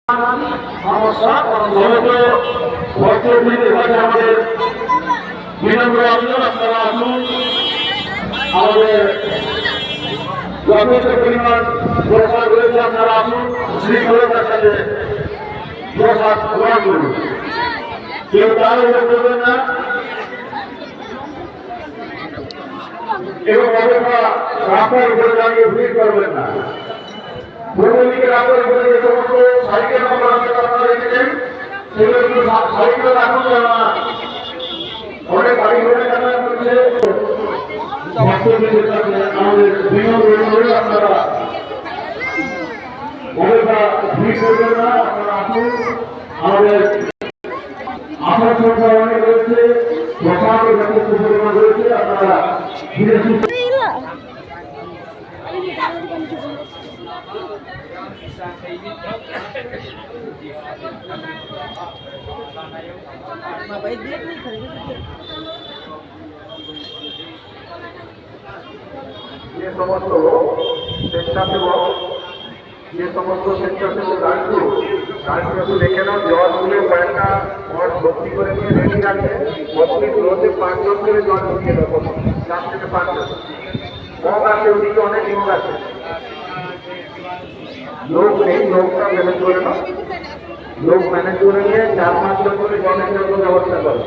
সমস্যা আমাদের বিনম্র আবেদন আপনারা আসুন, আমাদের যথেষ্ট পরিমাণ প্রসাদ রয়েছে, আপনারা আসুন শৃঙ্খলতার সাথে প্রসাদ গ্রহণ করুন, কেউ তার উপরে করবেন না এবং অযথা রাস্তার উপরে দাঁড়িয়ে ভিড় করবেন না। পূর্বদিকে রাস্তার উপরে যে সমস্ত সাইকেল নম্বর আপনারা রেখেছেন সেগুলো একটু সাইকেল রাখুন, কেননা অনেক গাড়ি ঘোড়া জানা করছে। আমাদের বিনম্র অনুরোধ, আপনারা অযথা ভিড় করবেন না, আপনারা আসুন। আমাদের আসার সংখ্যা অনেক রয়েছে, প্রসাদের যথেষ্ট পরিমাণ রয়েছে, আপনারা ধীরে সুস্থ যে সমস্ত স্বেচ্ছাসেবক গাড়িগুলো দেখে নাও, জল তুলে কয়েকটা ঘর ভর্তি করে নিয়ে রেডি রাখে। প্রত্যেক রোদে 5 জন করে জল ঢুকিয়ে দেবো, 4 থেকে 5 জন। মগ আছে, ওদিকে অনেক মগ আছে, লোক নেই, লোকটা ম্যানেজ করে নাও। লোক ম্যানেজ করে নিয়ে 4-5 জন করে জলের জন্য ব্যবস্থা করো।